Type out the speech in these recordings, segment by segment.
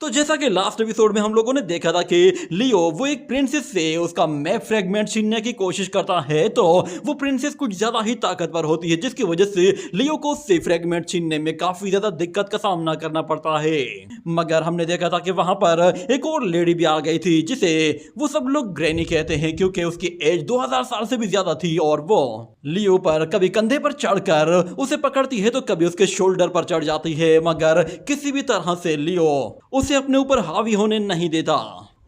तो जैसा कि लास्ट एपिसोड में हम लोगों ने देखा था कि लियो वो एक प्रिंसेस से उसका मैप फ्रेगमेंट छीनने की कोशिश करता है, तो वो प्रिंसेस कुछ ज्यादा ही ताकतवर होती है, जिसकी वजह से लियो को उससे फ्रेगमेंट छीनने में काफी ज्यादा दिक्कत का सामना करना पड़ता है। मगर हमने देखा था कि वहां पर एक और लेडी भी आ गई थी, जिसे वो सब लोग ग्रैनी कहते हैं क्योंकि उसकी एज 2000 साल से भी ज्यादा थी, और वो लियो पर कभी कंधे पर चढ़कर उसे पकड़ती है तो कभी उसके शोल्डर पर चढ़ जाती है, मगर किसी भी तरह से लियो उसे अपने ऊपर हावी होने नहीं देता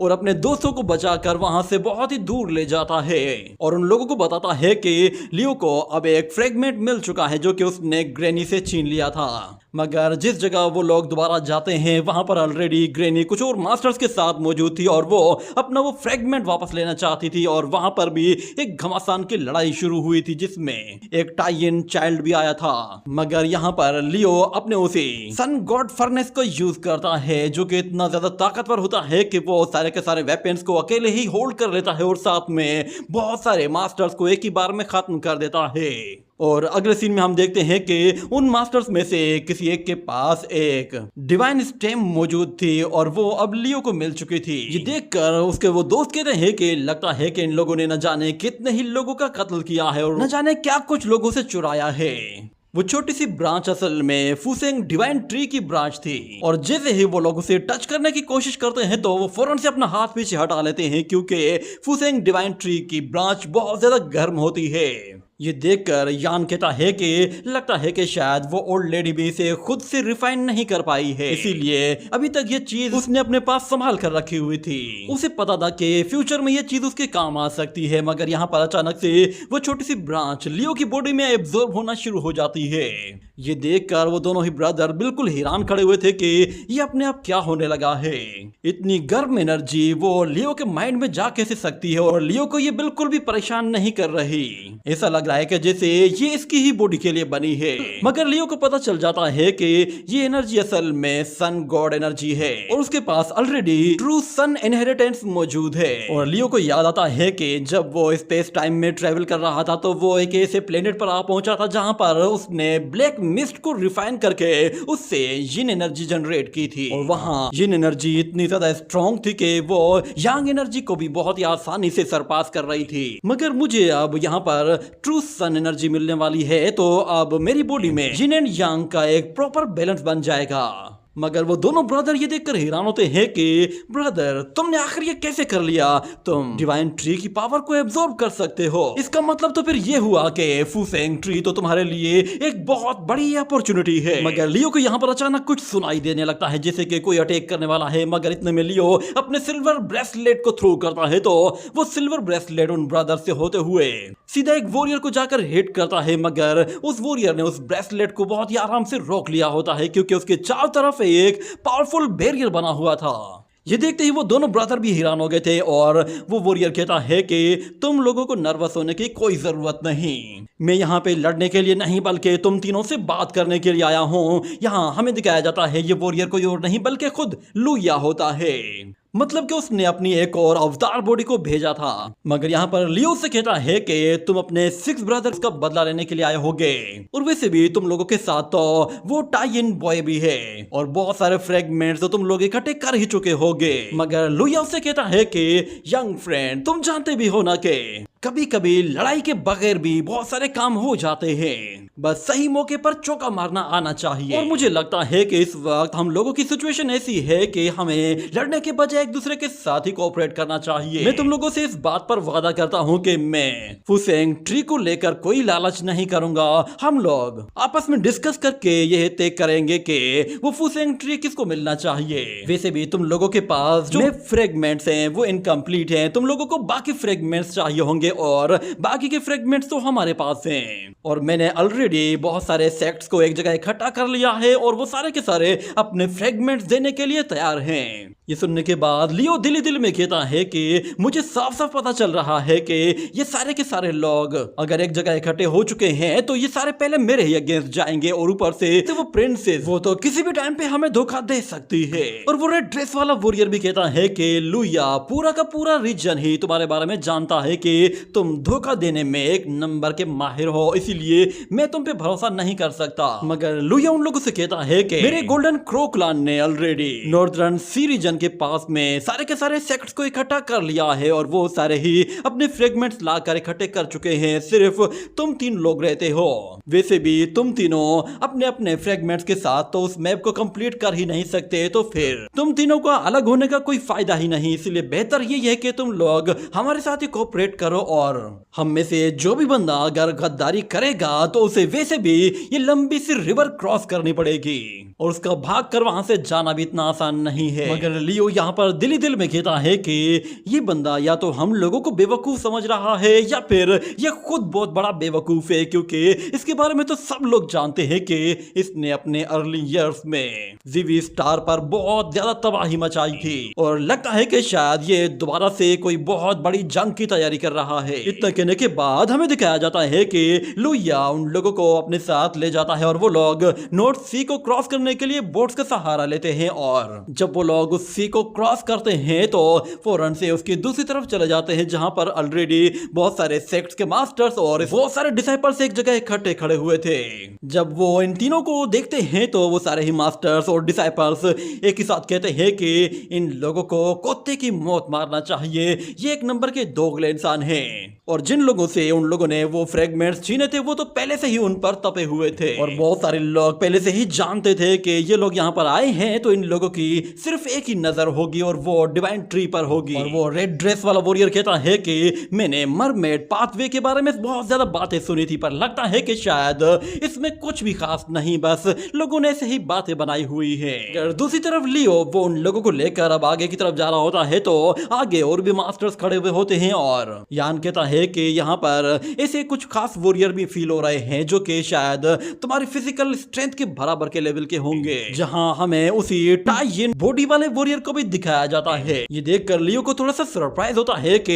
और अपने दोस्तों को बचाकर वहां से बहुत ही दूर ले जाता है और उन लोगों को बताता है कि लियो को अब एक फ्रेगमेंट मिल चुका है जो कि उसने ग्रैनी से छीन लिया था। मगर जिस जगह वो लोग दोबारा जाते हैं वहां पर ऑलरेडी ग्रैनी कुछ और मास्टर्स के साथ मौजूद थी और वो अपना वो फ्रेगमेंट वापस लेना चाहती थी, और वहां पर भी एक घमासान की लड़ाई शुरू हुई थी जिसमें एक टाइन चाइल्ड भी आया था। मगर यहाँ पर लियो अपने उसी सन गॉड फर्नेस को यूज करता है जो कि इतना ज्यादा ताकतवर होता है कि वो सारे के सारे वेपन्स को अकेले ही होल्ड कर लेता है और साथ में बहुत सारे मास्टर्स को एक ही बार में खत्म कर देता है। और अगले सीन में हम देखते हैं कि उन मास्टर्स में से किसी एक के पास एक डिवाइन स्टेम मौजूद थी और वो अब लियो को मिल चुकी थी। ये देखकर उसके वो दोस्त कहते हैं कि लगता है कि इन लोगों ने न जाने कितने ही लोगों का कत्ल किया है और न जाने क्या कुछ लोगों से चुराया है। वो छोटी सी ब्रांच असल में फुसेंग डिवाइन ट्री की ब्रांच थी, और जैसे ही वो लोग उसे टच करने की कोशिश करते हैं तो वो फौरन से अपना हाथ पीछे हटा लेते हैं क्योंकि फुसेंग डिवाइन ट्री की ब्रांच बहुत ज्यादा गर्म होती है। ये देखकर यान कहता है कि लगता है कि शायद वो ओल्ड लेडी भी इसे खुद से रिफाइन नहीं कर पाई है, इसीलिए अभी तक ये चीज उसने अपने पास संभाल कर रखी हुई थी। उसे पता था कि फ्यूचर में ये चीज उसके काम आ सकती है, मगर यहाँ पर अचानक से वो छोटी सी ब्रांच लियो की बॉडी में एब्जॉर्ब होना शुरू हो जाती है। ये देखकर वो दोनों ही ब्रदर बिल्कुल हैरान खड़े हुए थे कि ये अपने आप क्या होने लगा है। इतनी गर्म एनर्जी वो लियो के माइंड में जा कैसे सकती है, और लियो को ये बिल्कुल भी परेशान नहीं कर रही। ऐसा लग रहा है कि जैसे ये इसकी ही बॉडी के लिए बनी है। मगर लियो को पता चल जाता है कि ये एनर्जी असल में सन गॉड एनर्जी है और उसके पास ऑलरेडी ट्रू सन इनहेरिटेंस मौजूद है। और लियो को याद आता है कि जब वो स्पेस टाइम में ट्रेवल कर रहा था तो वो एक ऐसे प्लेनेट पर आ पहुंचा था जहां पर उसने ब्लैक मिस्ट को रिफाइन करके उससे यिन एनर्जी जनरेट की थी, और वहां यिन एनर्जी इतनी ज्यादा स्ट्रॉन्ग थी कि वो यांग एनर्जी को भी बहुत ही आसानी से सरपास कर रही थी। मगर मुझे अब यहाँ पर ट्रू सन एनर्जी मिलने वाली है तो अब मेरी बॉडी में यिन एंड यांग का एक प्रॉपर बैलेंस बन जाएगा। मगर वो दोनों ब्रदर ये देखकर हैरान होते हैं कि ब्रदर तुमने आखिर ये कैसे कर लिया, तुम डिवाइन ट्री की पावर को एब्जॉर्ब कर सकते हो। इसका मतलब तो फिर ये हुआ कि फुसेंग ट्री तो तुम्हारे लिए एक बहुत बड़ी अपॉर्चुनिटी है। मगर लियो को यहाँ पर अचानक कुछ सुनाई देने लगता है जैसे कि कोई अटैक करने वाला है, मगर इतने में लियो अपने सिल्वर ब्रेसलेट को थ्रो करता है तो वो सिल्वर ब्रेसलेट उन ब्रदर से होते हुए सीधा एक वॉरियर को जाकर हिट करता है, मगर उस वॉरियर ने उस ब्रेसलेट को बहुत ही आराम से रोक लिया होता है क्योंकि उसके चारों तरफ एक पावरफुल बैरियर बना हुआ था। ये देखते ही वो दोनों ब्रदर भी हैरान हो गए थे और वो वॉरियर कहता है कि तुम लोगों को नर्वस होने की कोई जरूरत नहीं, मैं यहाँ पे लड़ने के लिए नहीं बल्कि तुम तीनों से बात करने के लिए आया हूँ। यहाँ हमें दिखाया जाता है ये वॉरियर कोई और नहीं बल्कि खुद लुया होता है, मतलब कि उसने अपनी एक और अवतार बॉडी को भेजा था। मगर यहाँ पर लियो से कहता है कि तुम अपने 6 ब्रदर्स का बदला लेने के लिए आए होगे, और वैसे भी तुम लोगों के साथ तो वो टाइन बॉय भी है और बहुत सारे फ्रेगमेंट्स तो तुम लोग इकट्ठे कर ही चुके होगे। मगर लुया से कहता है कि यंग फ्रेंड तुम जानते भी हो ना कि कभी कभी लड़ाई के बगैर भी बहुत सारे काम हो जाते हैं, बस सही मौके पर चौका मारना आना चाहिए। और मुझे लगता है कि इस वक्त हम लोगों की सिचुएशन ऐसी है कि हमें लड़ने के बजाय एक दूसरे के साथ ही कोऑपरेट करना चाहिए। मैं तुम लोगों से इस बात पर वादा करता हूँ कि मैं फुसेंग ट्री को लेकर कोई लालच नहीं करूंगा। हम लोग आपस में डिस्कस करके यह तय करेंगे कि वो फुसेंग ट्री किसको मिलना चाहिए। वैसे भी तुम लोगों के पास जो फ्रेगमेंट्स हैं वो इनकम्प्लीट हैं, तुम लोगों को बाकी फ्रेगमेंट्स चाहिए होंगे और बाकी के फ्रेगमेंट्स तो हमारे पास हैं, और मैंने ऑलरेडी बहुत सारे सेक्ट्स को एक जगह इकट्ठा कर लिया है और वो सारे के सारे अपने फ्रेगमेंट्स देने के लिए तैयार हैं। ये सुनने के बाद लियो दिल ही दिल में कहता है कि मुझे साफ साफ पता चल रहा है कि ये सारे के सारे लोग अगर एक जगह इकट्ठे हो चुके हैं तो ये सारे पहले मेरे ही अगेंस्ट जाएंगे, और ऊपर से तो वो प्रिंसेस वो तो किसी भी टाइम पे हमें धोखा दे सकती है। और वो रेड ड्रेस वाला वॉरियर भी कहता है कि लुया पूरा का पूरा रीजन ही तुम्हारे बारे में जानता है कि तुम धोखा देने में एक नंबर के माहिर हो, इसीलिए मैं तुम पे भरोसा नहीं कर सकता। मगर लुया उन लोगों से कहता है कि मेरे गोल्डन क्रो क्लान ने ऑलरेडी नॉर्दर्न सी रीजन के पास में सारे के सारे सेक्ट्स को इकट्ठा कर लिया है, और वो सारे ही अपने फ्रेगमेंट्स लाकर इकट्ठे कर चुके हैं। सिर्फ तुम तीन लोग रहते हो। वैसे भी तुम तीनों अपने अपने फ्रेगमेंट्स के साथ तो उस मैप को कंप्लीट कर ही नहीं सकते, तो फिर तुम तीनों का अलग होने का कोई फायदा ही नहीं। इसलिए बेहतर ये है कि तुम लोग हमारे साथ ही कोऑपरेट करो, और हम में से जो भी बंदा अगर गद्दारी करेगा तो उसे वैसे भी ये लंबी सी रिवर क्रॉस करनी पड़ेगी, और उसका भाग कर वहां से जाना भी इतना आसान नहीं है। मगर लियो यहाँ पर दिल ही दिल में कहता है कि ये बंदा या तो हम लोगों को बेवकूफ समझ रहा है या फिर ये खुद बहुत बड़ा बेवकूफ है, क्योंकि इसके बारे में तो सब लोग जानते हैं कि इसने अपने अर्ली ईयर्स में जीवी स्टार पर बहुत ज्यादा तबाही मचाई थी, और लगता है कि शायद ये दोबारा से कोई बहुत बड़ी जंग की तैयारी कर रहा है। इतना कहने के बाद हमें दिखाया जाता है कि लुया उन लोगों को अपने साथ ले जाता है, और वो लोग नॉर्थ सी को क्रॉस करने के लिए बोट्स का सहारा लेते हैं, और जब वो लोग उस सी को क्रॉस करते हैं तो फौरन से उसकी दूसरी तरफ चले जाते हैं, जहां पर ऑलरेडी बहुत सारे सेक्ट्स के मास्टर्स और बहुत सारे डिसाइपल्स एक जगह इकट्ठे खड़े हुए थे। जब वो इन तीनों को देखते हैं तो वो सारे ही मास्टर्स और डिसाइपल्स एक ही साथ कहते हैं कि इन लोगों को कुत्ते की मौत मारना चाहिए, ये एक नंबर के दोगले इंसान हैं, और जिन लोगों से उन लोगों ने वो फ्रेगमेंट्स छीने थे वो तो पहले से ही उन पर तपे हुए थे, और बहुत सारे लोग पहले से ही जानते थे कि ये लोग यहाँ पर आए हैं तो इन लोगों की सिर्फ एक ही नजर होगी, और वो डिवाइन ट्री पर होगी। और वो रेड ड्रेस वाला वॉरियर कहता है कि मैंने मरमेड पाथवे के बारे में बहुत ज्यादा बातें सुनी थी, पर लगता है कि शायद इसमें कुछ भी खास नहीं, बस लोगों ने ऐसे ही बातें बनाई हुई है। दूसरी तरफ लियो वो उन लोगों को लेकर अब आगे की तरफ जा रहा होता है, तो आगे और भी मास्टर्स खड़े हुए होते हैं, और यान कहता है कि यहाँ पर ऐसे कुछ खास वॉरियर भी फील हो रहे हैं जो कि शायद तुम्हारी फिजिकल स्ट्रेंथ के बराबर के लेवल के होंगे, जहां हमें उसी टाइजिन बॉडी वाले वॉरियर को भी दिखाया जाता है। ये देखकर लियो को थोड़ा सा सरप्राइज होता है कि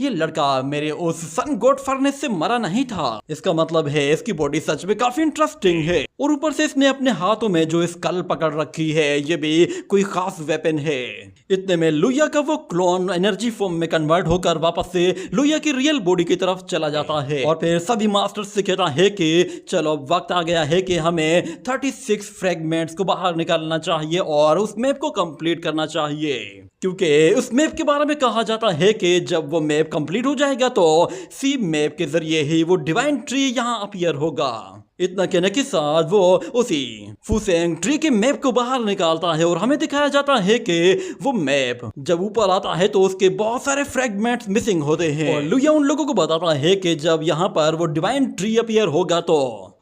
ये लड़का मेरे उस सन गॉड फर्नेस से मरा नहीं था, इसका मतलब है इसकी बॉडी सच में काफी इंटरेस्टिंग है, और ऊपर से इसने अपने हाथों में जो स्कल पकड़ रखी है ये भी कोई खास वेपन है। इतने में लुया का वो क्लोन एनर्जी फॉर्म में कन्वर्ट होकर वापस से लुया की रियल बॉडी की तरफ चला जाता है, और फिर सभी मास्टर्स से कहता है कि चलो वक्त आ गया है कि हमें 36 फ्रेगमेंट्स को बाहर निकालना चाहिए और उस मैप को कंप्लीट करना चाहिए, क्योंकि उस मैप के बारे में कहा जाता है कि जब वो मैप कंप्लीट हो जाएगा तो सी मैप के जरिए ही वो डिवाइन ट्री यहाँ अपीयर होगा। इतना कहने के साथ वो उसी फुसेंग ट्री के मैप को बाहर निकालता है, और हमें दिखाया जाता है कि वो मैप जब ऊपर आता है तो उसके बहुत सारे फ्रेगमेंट्स मिसिंग होते हैं, और लुया उन लोगों को बताता है कि जब यहाँ पर वो डिवाइन ट्री अपीयर होगा तो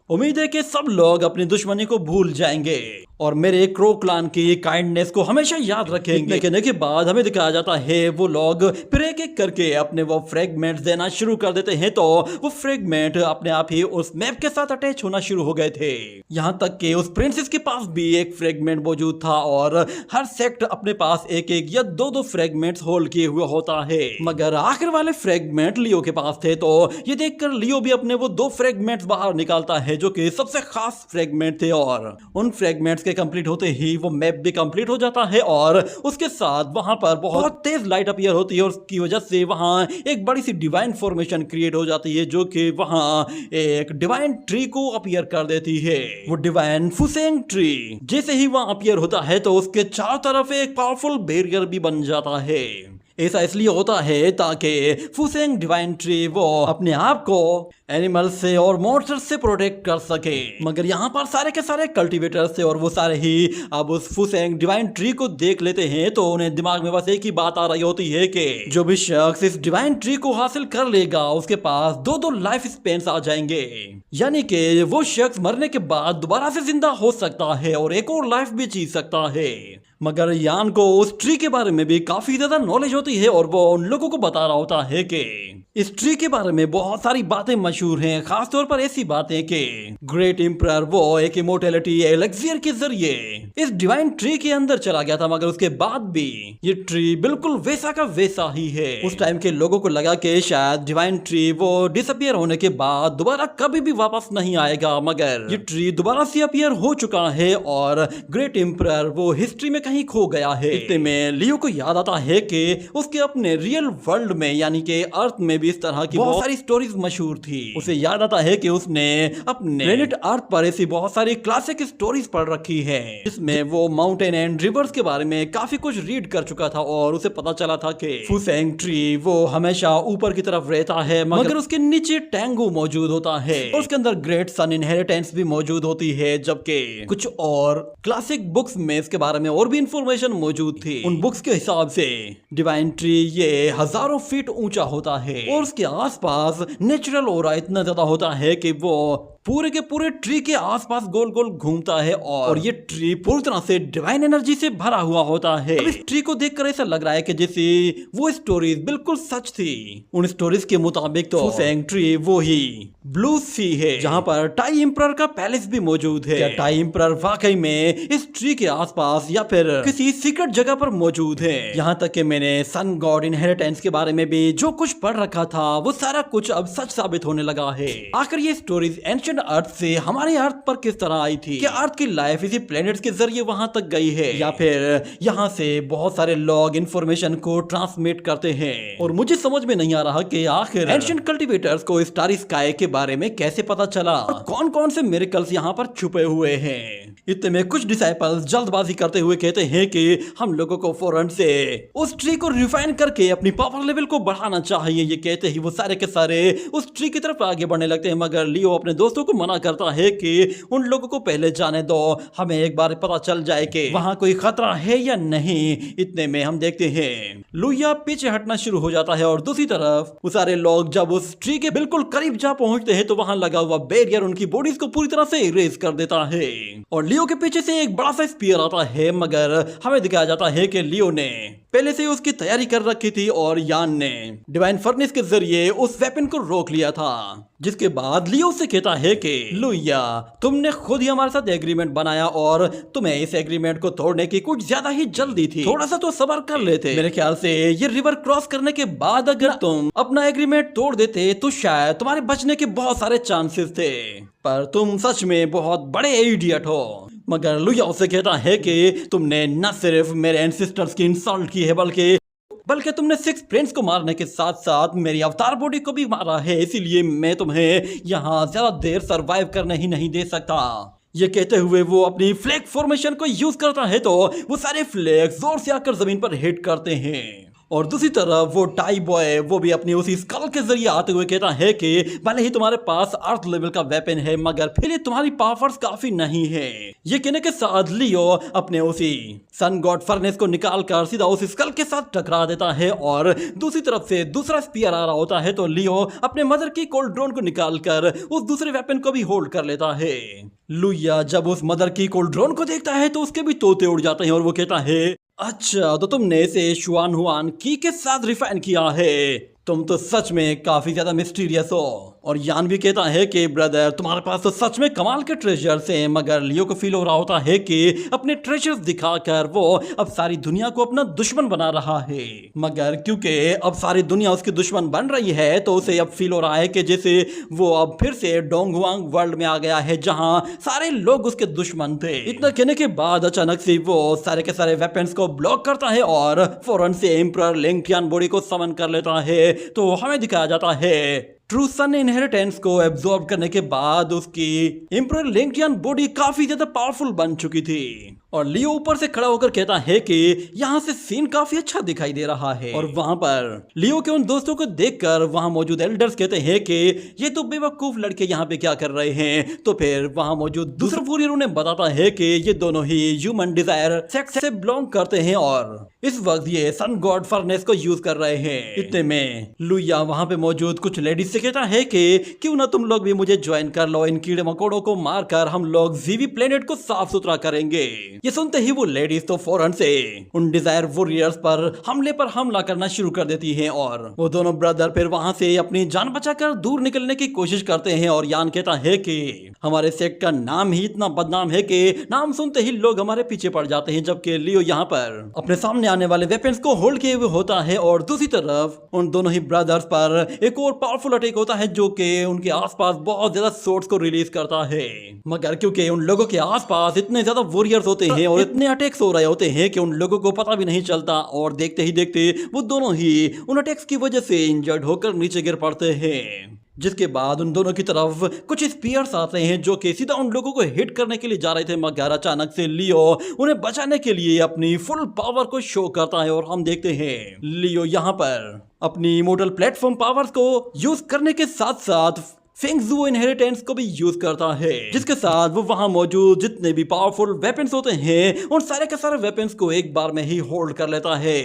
उम्मीद है कि सब लोग अपनी दुश्मनी को भूल जाएंगे और मेरे क्रो क्लान की काइंडनेस को हमेशा याद रखेंगे। कहने के बाद हमें दिखाया जाता है वो लोग फिर एक एक करके अपने वो फ्रेगमेंट्स देना शुरू कर देते हैं, तो वो फ्रेगमेंट अपने आप ही उस मैप के साथ अटैच होना शुरू हो गए थे। यहाँ तक कि उस प्रिंसेस के पास भी एक फ्रेगमेंट मौजूद था, और हर सेक्ट अपने पास एक एक या दो फ्रेगमेंट्स होल्ड किए हुए होता है, मगर आखिर वाले फ्रेगमेंट लियो के पास थे। तो ये देखकर लियो भी अपने वो 2 फ्रेगमेंट्स बाहर निकालता है जो कि सबसे खास फ्रेगमेंट थे, और उन फ्रेगमेंट्स के कंप्लीट होते ही वो मैप भी कंप्लीट हो जाता है, और उसके साथ वहां पर बहुत तेज लाइट अपीयर होती है, और उसकी वजह से वहां एक बड़ी सी डिवाइन फॉर्मेशन क्रिएट हो जाती है जो कि वहां एक डिवाइन ट्री को अपीयर कर देती है। वो डिवाइन फुसेंग ट्री जैसे ही वहां अपीयर होता है तो उसके चारों तरफ एक पावरफुल बैरियर भी बन जाता है। ऐसा इसलिए होता है ताकि फुसेंग डिवाइन ट्री वो अपने आप को एनिमल से और मॉन्स्टर से प्रोटेक्ट कर सके, मगर यहाँ पर सारे के सारे कल्टीवेटर्स थे और वो सारे ही अब उस फुसेंग डिवाइन ट्री को देख लेते हैं, तो उन्हें दिमाग में बस एक ही बात आ रही होती है कि जो भी शख्स इस डिवाइन ट्री को हासिल कर लेगा उसके पास 2 लाइफ स्पेन्स आ जाएंगे, यानी कि वो शख्स मरने के बाद दोबारा से जिंदा हो सकता है और एक और लाइफ भी जी सकता है। मगर यान को उस ट्री के बारे में भी काफी ज्यादा नॉलेज होती है और वो उन लोगों को बता रहा होता है कि इस ट्री के बारे में बहुत सारी बातें मशहूर हैं, खासतौर पर ऐसी बातें कि ग्रेट एम्परर वो एक इमोर्टैलिटी एलेक्सियर के जरिए इस डिवाइन ट्री के अंदर चला गया था, मगर उसके बाद भी ये ट्री बिल्कुल वैसा का वैसा ही है। उस टाइम के लोगों को लगा कि शायद डिवाइन ट्री वो डिसअपियर होने के बाद दोबारा कभी भी वापस नहीं आएगा, मगर ये ट्री दोबारा से अपीयर हो चुका है और ग्रेट एम्परर वो हिस्ट्री में कहीं खो गया है। इतने में लियो को याद आता है कि उसके अपने रियल वर्ल्ड में यानी कि अर्थ में भी इस तरह की बहुत सारी स्टोरीज मशहूर थी। उसे याद आता है कि उसने अपने प्लेनेट अर्थ पर ऐसी बहुत सारी क्लासिक स्टोरीज पढ़ रखी है, जिसमें वो माउंटेन एंड रिवर्स के बारे में काफी कुछ रीड कर चुका था और उसे पता चला था कि फुसेंग ट्री वो हमेशा ऊपर की तरफ रहता है, मगर उसके नीचे टैंगू मौजूद होता है और उसके अंदर ग्रेट सन इनहेरिटेंस भी मौजूद होती है, जबकि कुछ और क्लासिक बुक्स में इसके बारे में और भी इंफॉर्मेशन मौजूद थी। उन बुक्स के हिसाब से डिवाइन ट्री ये हजारों फीट ऊंचा होता है और उसके आसपास नेचुरल ऑरा इतना ज्यादा होता है कि वो पूरे के पूरे ट्री के आसपास गोल गोल घूमता है और ये ट्री पूरी तरह से डिवाइन एनर्जी से भरा हुआ होता है। अब इस ट्री को देखकर ऐसा लग रहा है कि जैसे वो स्टोरीज बिल्कुल सच थी। उन स्टोरीज के मुताबिक तो फुसेंग ट्री वो ही ब्लू सी है जहाँ पर टाई एम्परर का पैलेस भी मौजूद है। क्या टाई एम्परर वाकई में इस ट्री के आसपास या फिर किसी सीक्रेट जगह पर मौजूद है? यहाँ तक कि मैंने सन गॉड इनहेरिटेंस के बारे में भी जो कुछ पढ़ रखा था वो सारा कुछ अब सच साबित होने लगा है। आखिर ये स्टोरीज एंशिएंट अर्थ से हमारे अर्थ पर किस तरह आई थी? क्या अर्थ की लाइफ इसी प्लेनेट्स के जरिए वहां तक गई है या फिर यहाँ से बहुत सारे लोग इंफॉर्मेशन को ट्रांसमिट करते हैं? और मुझे समझ में नहीं आ रहा कि आखिर एंशिएंट कल्टीवेटर्स को स्टारी स्काई के बारे में कैसे पता चला और कौन कौन से मिरेकल्स यहाँ पर छुपे हुए हैं। इतने में कुछ डिसाइपल्स जल्दबाजी करते हुए कहते हैं कि हम लोगों को फौरन से उस ट्री को रिफाइन करके अपनी पावर लेवल को बढ़ाना चाहिए। ये कहते ही वो सारे के सारे उस ट्री की तरफ आगे बढ़ने लगते हैं, मगर लियो अपने दोस्तों को मना करता है कि उन लोगों को पहले जाने दो, हमें एक बार पता चल जाए कि वहां कोई खतरा है या नहीं। इतने में हम देखते हैं लुइया पीछे हटना शुरू हो जाता है और दूसरी तरफ वो सारे लोग जब उस ट्री के बिल्कुल करीब जा पहुंचते हैं तो वहां लगा हुआ बैरियर उनकी बॉडीज को पूरी तरह से इरेज कर देता है और लियो के पीछे से एक बड़ा सा स्पीयर आता है, मगर हमें दिखाया जाता है कि लियो ने पहले से उसकी तैयारी कर रखी थी और यान ने डिवाइन फर्नेस के जरिए उस वेपन को रोक लिया था। जिसके बाद लियो से कहता है कि लुइया तुमने खुद ही हमारे साथ एग्रीमेंट बनाया और तुम्हें इस एग्रीमेंट को तोड़ने की कुछ ज्यादा ही जल्दी थी, थोड़ा सा तो सब्र कर लेते। मेरे ख्याल से ये रिवर क्रॉस करने के बाद अगर तुम अपना एग्रीमेंट तोड़ देते तो शायद तुम्हारे बचने के बहुत सारे चांसेस थे, पर तुम सच में बहुत बड़े इडियट हो। मगर लुइया उसे कहता है कि तुमने न सिर्फ मेरे एंसेस्टर्स की इंसल्ट की है बल्कि तुमने 6 फ्रेंड्स को मारने के साथ साथ मेरी अवतार बॉडी को भी मारा है, इसीलिए मैं तुम्हें यहाँ ज्यादा देर सरवाइव करने ही नहीं दे सकता। ये कहते हुए वो अपनी फ्लैग फॉर्मेशन को यूज करता है तो वो सारे फ्लैग जोर से आकर जमीन पर हिट करते हैं और दूसरी तरफ वो टाई बॉय वो भी अपनी उसी स्कल के जरिए आते हुए कहता है कि भले ही तुम्हारे पास अर्थ लेवल का वेपन है मगर फिर ये तुम्हारी पावर्स काफी नहीं है। ये कहने के साथ लियो अपने उसी सन गॉड फर्नेस को निकालकर सीधा उस स्कल के साथ टकरा देता है और दूसरी तरफ से दूसरा स्पीयर आ रहा होता है तो लियो अपने मदर की कोल्ड ड्रोन को निकालकर उस दूसरे वेपन को भी होल्ड कर लेता है। लुइया जब उस मदर की कोल्ड ड्रोन को देखता है तो उसके भी तोते उड़ जाते हैं और वो कहता है अच्छा तो तुमने इसे शुआन हुआन की के साथ रिफाइन किया है, तुम तो सच में काफी ज्यादा मिस्टीरियस हो। और यान भी कहता है कि ब्रदर तुम्हारे पास तो सच में कमाल के ट्रेजर्स हैं, मगर लियो को फील हो रहा होता है कि अपने ट्रेजर्स दिखाकर वो अब सारी दुनिया को अपना दुश्मन बना रहा है, मगर क्योंकि अब सारी दुनिया उसकी दुश्मन बन रही है तो उसे अब फील हो रहा है कि जैसे वो अब फिर से डोंगवांग वर्ल्ड में आ गया है जहां सारे लोग उसके दुश्मन थे। इतना कहने के बाद अचानक से वो सारे के सारे वेपन्स को ब्लॉक करता है और फौरन से एम्परर लिंगटियान बॉडी को समन कर लेता है। तो हमें दिखाया जाता है ट्रू सन इनहेरिटेंस को एब्जॉर्ब करने के बाद उसकी एम्परर लिंगटियान बॉडी काफी ज्यादा पावरफुल बन चुकी थी और लियो ऊपर से खड़ा होकर कहता है कि यहाँ से सीन काफी अच्छा दिखाई दे रहा है। और वहां पर लियो के उन दोस्तों को देखकर वहां मौजूद एल्डर्स कहते हैं कि ये तो बेवकूफ लड़के यहाँ पे क्या कर रहे हैं। तो फिर वहां मौजूद दूसरा वॉरियर उन्हें बताता है कि ये दोनों ही ह्यूमन डिजायर सेक्स से बिलोंग करते हैं और इस वक्त ये सन गॉड फर्नेस को यूज कर रहे हैं। इतने में लुइया वहां पे मौजूद कुछ लेडीज से कहता है कि क्यों ना तुम लोग भी मुझे ज्वाइन कर लो, इन कीड़े मकोड़ों को मारकर हम लोग जीवी प्लेनेट को साफ सुथरा करेंगे। ये सुनते ही वो लेडीज तो फौरन से उन डिजायर वॉरियर्स पर हमला करना शुरू कर देती हैं और वो दोनों ब्रदर फिर वहां से अपनी जान बचाकर दूर निकलने की कोशिश करते हैं। और यान कहता है कि हमारे सेक्ट का नाम ही इतना बदनाम है कि नाम सुनते ही लोग हमारे पीछे पड़ जाते हैं, जबकि लियो यहाँ पर अपने सामने आने वाले वेपन्स को होल्ड किए हुए होता है और दूसरी तरफ उन दोनों ही ब्रदर्स पर एक और पावरफुल अटैक होता है जो कि उनके आसपास बहुत ज्यादा सोर्स को रिलीज करता है। मगर क्योंकि उन लोगों के आसपास इतने ज्यादा वॉरियर्स होते हैं और इतने अटैक्स हो रहे होते हैं कि उन लोगों को पता भी नहीं चलता और देखते ही देखते वो दोनों ही उन अटैक्स की वजह से इंजर्ड होकर नीचे गिर पड़ते हैं। जिसके बाद उन दोनों की तरफ कुछ स्पीयर्स आते हैं जो कि सीधा उन लोगों को हिट करने के लिए जा रहे थे, मगर अचानक से लियो उन्हें बचाने के लिए अपनी फुल पावर को शो करता है और हम देखते हैं लियो यहाँ पर अपनी इमोर्टल प्लेटफॉर्म पावर्स को यूज करने के साथ साथ फेंगजू इनहेरिटेंस को भी यूज करता है, जिसके साथ वो वहां मौजूद जितने भी पावरफुल वेपन्स होते हैं उन सारे के सारे वेपन्स को एक बार में ही होल्ड कर लेता है।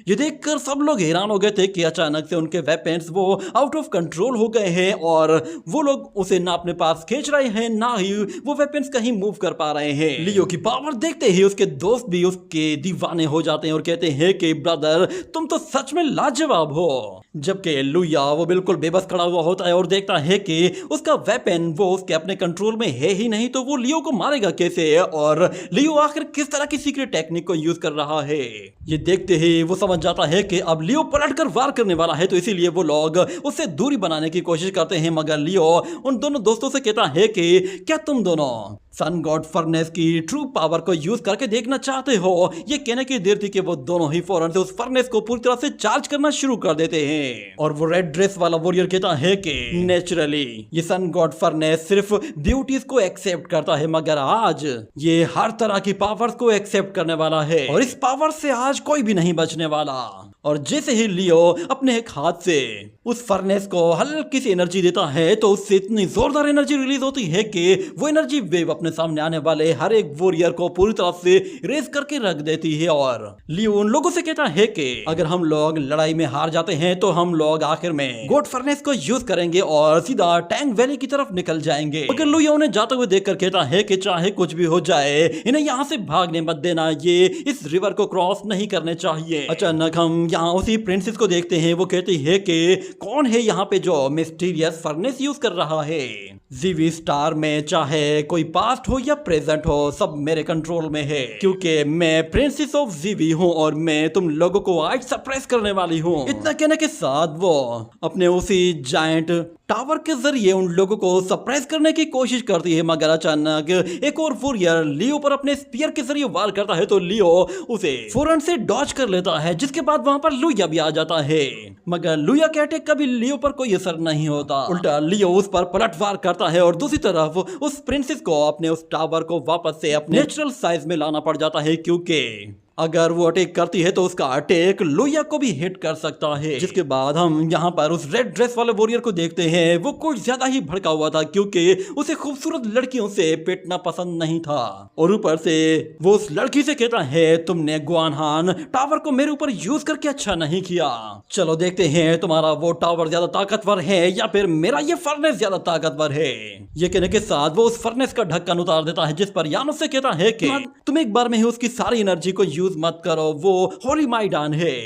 ये देखकर सब लोग हैरान हो गए थे कि अचानक से उनके वेपन्स वो आउट ऑफ कंट्रोल हो गए हैं और वो लोग उसे ना अपने पास खींच रहे हैं ना ही वो वेपन्स कहीं मूव कर पा रहे हैं। लियो की पावर देखते ही उसके दोस्त भी उसके दीवाने हो जाते हैं और कहते हैं कि ब्रदर तुम तो सच में लाजवाब हो। जबकि लुया वो बिल्कुल बेबस खड़ा हुआ होता है और देखता है कि उसका वेपन वो उसके अपने कंट्रोल में है ही नहीं, तो वो लियो को मारेगा कैसे और लियो आखिर किस तरह की सीक्रेट टेक्निक को यूज कर रहा है। ये देखते ही वो समझ जाता है कि अब लियो पलटकर वार करने वाला है, तो इसीलिए वो लोग उससे दूरी बनाने की कोशिश करते हैं। मगर लियो उन दोनों दोस्तों से कहता है कि क्या तुम दोनों सन गॉड फर्नेस की ट्रू पावर को यूज करके देखना चाहते हो। ये कहने की देर थी कि वो दोनों ही फौरन से उस फर्नेस को पूरी तरह से चार्ज करना शुरू कर देते हैं और वो रेड ड्रेस वाला वॉरियर कहता है कि नेचुरली ये सन गॉड फर्नेस सिर्फ ब्यूटीज को एक्सेप्ट करता है, मगर आज ये हर तरह की पावर्स को एक्सेप्ट करने वाला है और इस पावर से आज कोई भी नहीं बचने वाला। और जैसे ही लियो अपने एक हाथ से उस फर्नेस को हल्की सी एनर्जी देता है तो उससे इतनी जोरदार एनर्जी रिलीज होती है कि वो एनर्जी वेव अपने सामने आने वाले हर एक वॉरियर को पूरी तरह से रेस करके रख देती है। और लियो उन लोगों से कहता है कि अगर हम लोग लड़ाई में हार जाते हैं तो हम लोग आखिर में गॉड फर्नेस को यूज करेंगे और सीधा टैंक वैली की तरफ निकल जाएंगे। मगर लियो उन्हें जाते हुए देखकर कहता है कि चाहे कुछ भी हो जाए इन्हें यहाँ से भागने मत देना, ये इस रिवर को क्रॉस नहीं करने चाहिए। अचानक हम यहाँ उसी प्रिंसेस को देखते हैं। वो कहती है कि कौन है यहाँ पे जो मिस्टीरियस फर्नेस यूज कर रहा है। जीवी स्टार में चाहे कोई पास्ट हो या प्रेजेंट हो सब मेरे कंट्रोल में है, क्योंकि मैं प्रिंसेस ऑफ जीवी हूँ और मैं तुम लोगों को आज सरप्राइज करने वाली हूँ। इतना कहने के साथ वो अपने उसी जायंट टावर के जरिए उन लोगों को सरप्राइज करने की कोशिश करती है। मगर अचानक एक और वॉरियर लियो पर अपने स्पीयर के जरिए वार करता है तो लियो उसे फौरन से डॉज कर लेता है, जिसके बाद वहां पर लुया भी आ जाता है। मगर लुया के अटैक का भी लियो पर कोई असर नहीं होता, उल्टा लियो उस पर पलटवार करता है और दूसरी तरफ उस प्रिंसेस को अपने उस टावर को वापस से अपने नेचुरल साइज में लाना पड़ जाता है, क्योंकि अगर वो अटैक करती है तो उसका अटैक लुया को भी हिट कर सकता है। जिसके बाद हम यहाँ पर उस रेड ड्रेस वाले वॉरियर को देखते हैं। वो कुछ ज्यादा ही भड़का हुआ था क्योंकि उसे खूबसूरत लड़कियों से पिटना पसंद नहीं था और ऊपर से वो उस लड़की से कहता है तुमने गुआनहान टावर को मेरे ऊपर यूज करके अच्छा नहीं किया। चलो देखते हैं तुम्हारा वो टावर ज्यादा ताकतवर है या फिर मेरा ये फर्नेस ज्यादा ताकतवर है। ये कहने के साथ वो उस फर्नेस का ढक्कन उतार देता है, जिस पर यानो से कहता है कि तुम एक बार में ही उसकी सारी एनर्जी को यूज मत करो, वो होली माइडान है।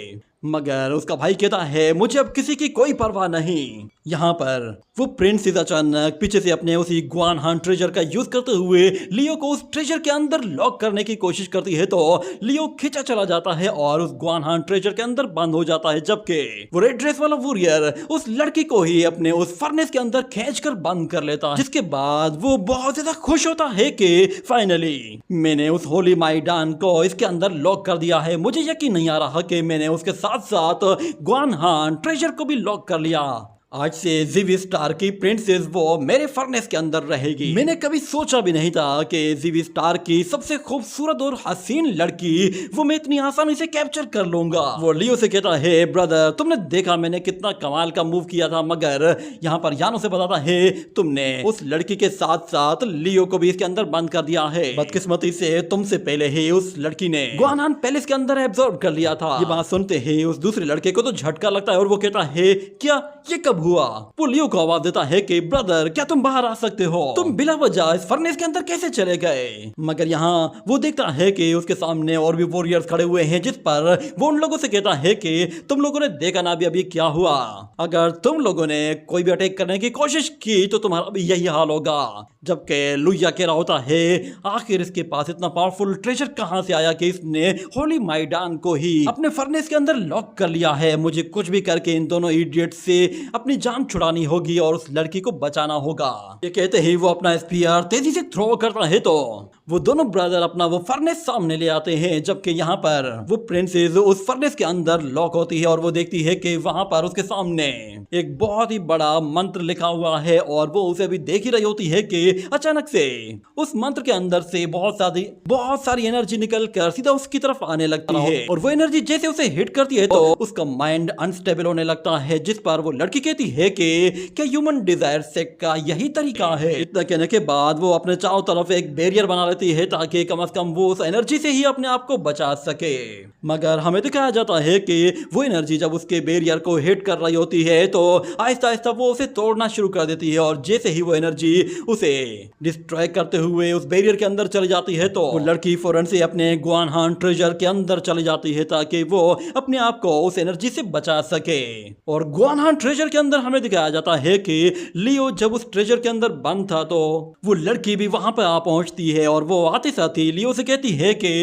मगर उसका भाई कहता है मुझे अब किसी की कोई परवाह नहीं। यहाँ पर वो प्रिंसेस अचानक पीछे से अपने उसी गुआनहान ट्रेजर का यूज करते हुए लियो को उस ट्रेजर के अंदर लॉक करने की कोशिश करती है तो लियो खींचा चला जाता है और उस गुआनहान ट्रेजर के अंदर बंद हो जाता है, जबकि वो रेड ड्रेस वाला वॉरियर उस लड़की को ही अपने उस फर्नेस के अंदर खींचकर बंद कर लेता है। जिसके बाद वो बहुत ज्यादा खुश होता है कि फाइनली मैंने उस होली माइडान को इसके अंदर लॉक कर दिया है। मुझे यकीन नहीं आ रहा कि मैंने उसके साथ साथ गुआनहान ट्रेजर को भी लॉक कर लिया। आज से जीवी स्टार की प्रिंसेस वो मेरे फर्नेस के अंदर रहेगी। मैंने कभी सोचा भी नहीं था कि जीवी स्टार की सबसे खूबसूरत और हसीन लड़की वो मैं इतनी आसानी से कैप्चर कर लूंगा। वो लियो से कहता है ब्रदर तुमने देखा मैंने कितना कमाल का मूव किया था, मगर यहाँ पर यानो से बताता है तुमने उस लड़की के साथ साथ लियो को भी इसके अंदर बंद कर दिया है। बदकिस्मती से तुमसे पहले ही उस लड़की ने गुआनहान पैलेस के अंदर एब्जॉर्ब कर लिया था। ये बात सुनते ही उस दूसरे लड़के को तो झटका लगता है और वो कहता है क्या ये कब हुआ। वो लियो को आवाज देता है कि ब्रदर क्या तुम बाहर आ सकते हो, तुम बिला वजह इस फर्नेस के अंदर कैसे चले गए। मगर यहाँ वो देखता है कि उसके सामने और भी वॉरियर्स खड़े हुए हैं, जिस पर वो उन लोगों से कहता है कि तुम लोगों ने देखा ना अभी क्या हुआ, अगर तुम लोगों ने कोई भी अटैक करने की कोशिश की तो तुम्हारा भी यही हाल होगा। जबकि लुइया कह रहा होता है आखिर इसके पास इतना पावरफुल ट्रेजर कहां से आया कि इसने होली माइडान को ही अपने फर्नेस के अंदर लॉक कर लिया है। मुझे कुछ भी करके इन दोनों इडियट से अपनी जान छुड़ानी होगी और उस लड़की को बचाना होगा। ये कहते ही वो अपना स्पीयर तेजी से थ्रो करता है तो वो दोनों ब्रदर अपना वो फर्नेस सामने ले आते हैं। जबकि यहाँ पर वो प्रिंसेस उस फर्नेस के अंदर लॉक होती है और वो देखती है कि वहां पर उसके सामने एक बहुत ही बड़ा मंत्र लिखा हुआ है और वो उसे अभी देख ही रही होती है कि अचानक से उस मंत्र के अंदर से बहुत सारी एनर्जी निकल कर सीधा उसकी तरफ आने लगती है और वो एनर्जी जैसे उसे हिट करती है तो उसका माइंड अनस्टेबल होने लगता है। जिस पर वो लड़की कहती है कि क्या ह्यूमन डिजायर सेक्स का यही तरीका है। इतना कहने के बाद वो अपने चारों तरफ एक बैरियर बना लेती है ताकि कम से कम वो उस एनर्जी से ही अपने आप को बचा सके। मगर हमें दिखाया जाता है कि वो एनर्जी जब उसके बैरियर को हिट कर रही होती है तो आहिस्ता आहिस्ता वो उसे तोड़ना शुरू कर देती है और जैसे ही वो एनर्जी उसे डिस्ट्रॉय करते हुए उस बैरियर के अंदर चली जाती है तो वो लड़की फौरन से अपने ग्वानहान ट्रेजर के अंदर चली जाती है ताकि वो अपने आप को उस एनर्जी से बचा सके। और ग्वानहान ट्रेजर के अंदर हमें दिखाया जाता है कि लियो जब उस ट्रेजर के अंदर बंद था तो वो लड़की भी वहां पर आ पहुंचती है और वो आते साथ ही लियो से कहती है कि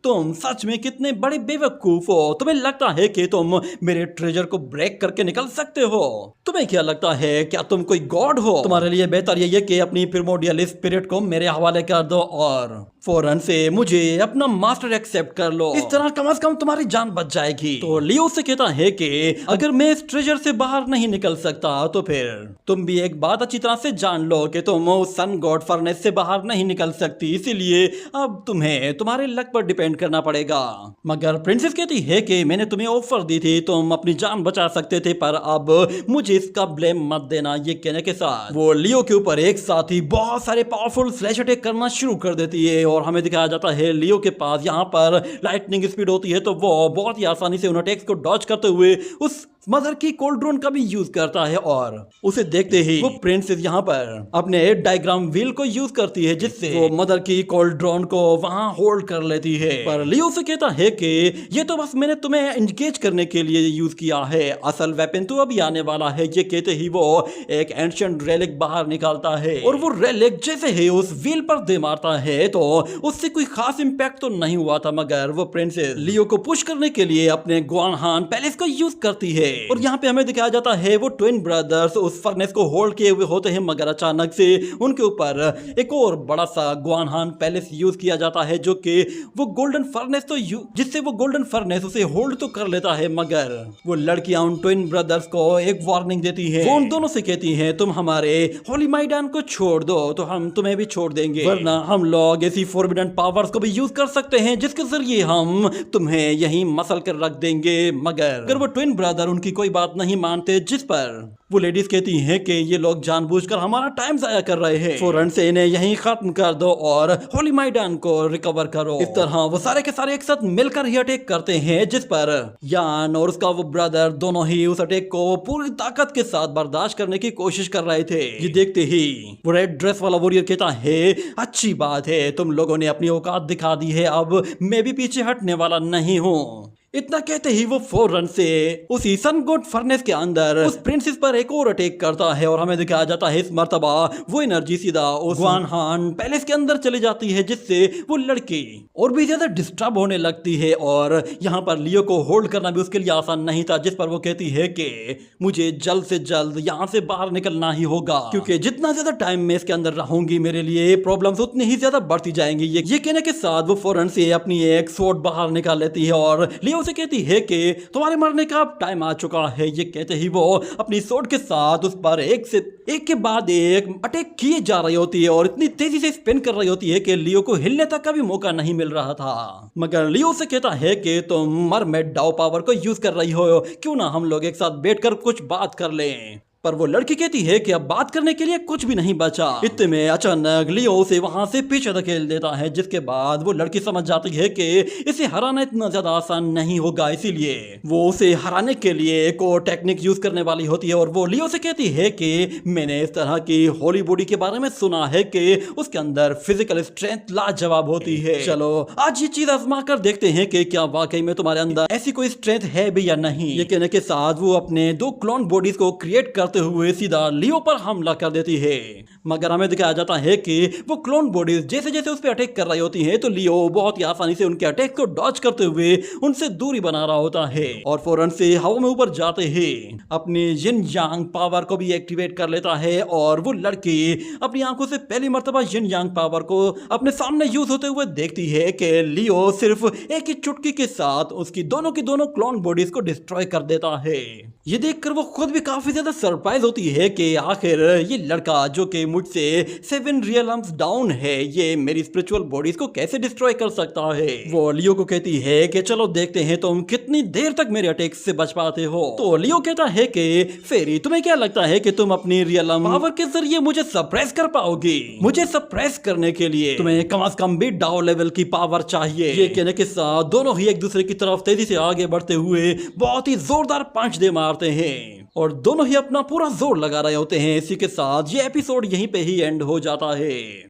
तुम सच में कितने बड़े बेवकूफ हो, तुम्हें लगता है कि तुम मेरे ट्रेजर को ब्रेक करके निकल सकते हो। तुम्हें क्या लगता है क्या तुम कोई गॉड हो? तुम्हारे लिए बेहतर यही है कि अपनी प्रिमोडियल स्पिरिट को मेरे हवाले कर दो और फौरन से मुझे अपना मास्टर एक्सेप्ट कर लो, इस तरह कम से कम तुम्हारी जान बच जाएगी। तो लियो से कहता है कि अगर मैं इस ट्रेजर से बाहर नहीं निकल सकता तो फिर तुम भी एक बात अच्छी तरह से जान लो कि तुम उस सन गॉड फर्नेस से बाहर नहीं निकल सकती, इसीलिए अब तुम्हें तुम्हारे लक पर डिपेंड करना पड़ेगा। मगर प्रिंसेस कहती है कि मैंने तुम्हें ऑफर दी थी, तुम अपनी जान बचा सकते थे, पर अब मुझे इसका ब्लेम मत देना। ये कहने के साथ वो लियो के ऊपर एक साथ ही बहुत सारे पावरफुल फ्लैश अटैक करना शुरू कर देती है और हमें दिखाया जाता है लियो के पास यहाँ पर लाइटनिंग स्पीड होती है तो वो बहुत ही आसानी से उन अटैक्स को डॉज करते हुए उस मदर की कोल्ड्रोन का भी यूज करता है और उसे देखते ही वो प्रिंसेस यहाँ पर अपने डायग्राम व्हील को यूज करती है जिससे वो मदर की कोल्ड्रोन को वहां होल्ड कर लेती है। पर लियो से कहता है कि ये तो बस मैंने तुम्हें एंगेज करने के लिए यूज किया है, असल वेपन तो अभी आने वाला है। ये कहते ही वो एक एंशिएंट रेलिक बाहर निकालता है और वो रेलिक जैसे ही उस व्हील पर दे मारता है तो उससे कोई खास इंपैक्ट तो नहीं हुआ था, मगर वो प्रिंसेस लियो को पुश करने के लिए अपने ग्वानहान पैलेस को यूज करती है। और यहाँ पे हमें दिखाया जाता है वो ट्विन ब्रदर्स उस फर्नेस को होल्ड किए हुए होते हैं, मगर अचानक से उनके ऊपर एक और बड़ा सा ग्वानहान पैलेस यूज किया जाता है जो कि वो गोल्डन फर्नेस तो जिससे वो गोल्डन फर्नेस उसे होल्ड तो कर लेता है, मगर वो लड़कियां उन ट्विन ब्रदर्स को एक वार्निंग देती है। वो उन दोनों से कहती हैं तुम हमारे होली माइडान को छोड़ दो तो हम तुम्हें भी छोड़ देंगे, वरना हम लोग ऐसी फॉरबिडन पावर्स को भी यूज कर सकते हैं जिसके जरिए हम तुम्हें यहीं मसल कर रख देंगे। मगर वो ट्विन ब्रदर उनकी कोई बात नहीं मानते, जिस पर वो लेडीज कहती हैं कि ये लोग जानबूझकर हमारा टाइम जाया कर रहे हैं, फौरन से इन्हें यहीं खत्म कर दो और होली माइडान को रिकवर करो। इस तरह वो सारे के सारे एक साथ मिलकर ही अटैक करते हैं, जिस पर यान और उसका वो ब्रदर दोनों ही उस अटैक को पूरी ताकत के साथ बर्दाश्त करने की कोशिश कर रहे थे। ये देखते ही वो रेड ड्रेस वाला वॉरियर कहता है अच्छी बात है, तुम लोगों ने अपनी औकात दिखा दी है, अब मैं भी पीछे हटने वाला नहीं हूँ। इतना कहते ही वो फौरन से उसी सन गॉड फर्नेस के अंदर उस प्रिंसेस पर एक और अटैक करता है और हमें दिखाया जाता है इस मर्तबा वो एनर्जी सीधा उस ग्वानहान पैलेस के अंदर चली जाती है, जिससे वो लड़की और भी ज्यादा डिस्टर्ब होने लगती है। और यहाँ पर लियो को होल्ड करना भी उसके लिए आसान नहीं था, जिस पर वो कहती है कि मुझे जल्द से जल्द यहाँ से बाहर निकलना ही होगा, क्योंकि जितना ज्यादा टाइम मैं इसके अंदर रहूंगी मेरे लिए प्रॉब्लम्स उतनी ही ज्यादा बढ़ती जाएंगी। ये कहने के साथ वो फौरन से अपनी एक स्वॉर्ड बाहर निकाल लेती है और लियो से कहती है कि तुम्हारे मरने का अब टाइम आ चुका है। ये कहते ही वो अपनी स्वॉर्ड के साथ उस पर एक से एक के बाद एक अटैक किए जा रही होती है और इतनी तेजी से स्पिन कर रही होती है कि लियो को हिलने तक का भी मौका नहीं मिल रहा था। मगर लियो से कहता है कि तुम मरमेड डाउ पावर को यूज कर रही हो, क्यों ना हम लोग एक साथ बैठकर कुछ बात कर लें। पर वो लड़की कहती है कि अब बात करने के लिए कुछ भी नहीं बचा। इतने में अचानक लियो उसे वहां से पीछे धकेल देता है, जिसके बाद वो लड़की समझ जाती है कि इसे हराना इतना ज्यादा आसान नहीं होगा, इसीलिए वो उसे हराने के लिए एक और टेक्निक यूज करने वाली होती है। और वो लियो से कहती है कि मैंने इस तरह की होली बॉडी के बारे में सुना है कि उसके अंदर फिजिकल स्ट्रेंथ लाजवाब होती है। चलो आज ये चीज आजमा कर देखते हैं कि क्या वाकई में तुम्हारे अंदर ऐसी कोई स्ट्रेंथ है भी या नहीं। ये कहने के साथ वो अपने 2 क्लोन बॉडीज को क्रिएट करते हुए सीधा लियो पर हमला कर देती है। मगर हमें दिखाया जाता है कि वो क्लोन बॉडीज जैसे जैसे उस पर अटैक कर रही होती हैं तो लियो बहुत ही आसानी से उनके अटैक को डॉज करते हुए उनसे दूरी बना रहा होता है और फौरन से हवा में ऊपर जाते ही अपनी यिन यांग पावर को भी एक्टिवेट कर लेता है। और वो लड़की अपनी आंखों से पहली मर्तबा यिन यांग पावर को अपने सामने यूज होते हुए देखती है कि लियो सिर्फ एक ही चुटकी के साथ उसकी दोनों की दोनों क्लोन बॉडीज को डिस्ट्रॉय कर देता है। ये देखकर वो खुद भी काफी ज्यादा सरप्राइज होती है कि आखिर ये लड़का जो कि मुझसे 7 रियल्म्स डाउन है, ये मेरी स्पिरिचुअल बॉडीज को कैसे डिस्ट्रॉय कर सकता है। वो लियो को कहती है कि चलो देखते हैं तुम कितनी देर तक मेरे अटैक से बच पाते हो। तो लियो कहता है कि फेरी तुम्हें क्या लगता है कि तुम अपनी रियलम पावर के जरिए मुझे सरप्राइज कर पाओगी? मुझे सरप्राइज करने के लिए तुम्हें कम से कम भी डाउ लेवल की पावर चाहिए। ये कहने के साथ दोनों ही एक दूसरे की तरफ तेजी से आगे बढ़ते हुए बहुत ही जोरदार पंच दे मारते हैं और दोनों ही अपना पूरा जोर लगा रहे होते हैं। इसी के साथ ये एपिसोड यहीं पे ही एंड हो जाता है।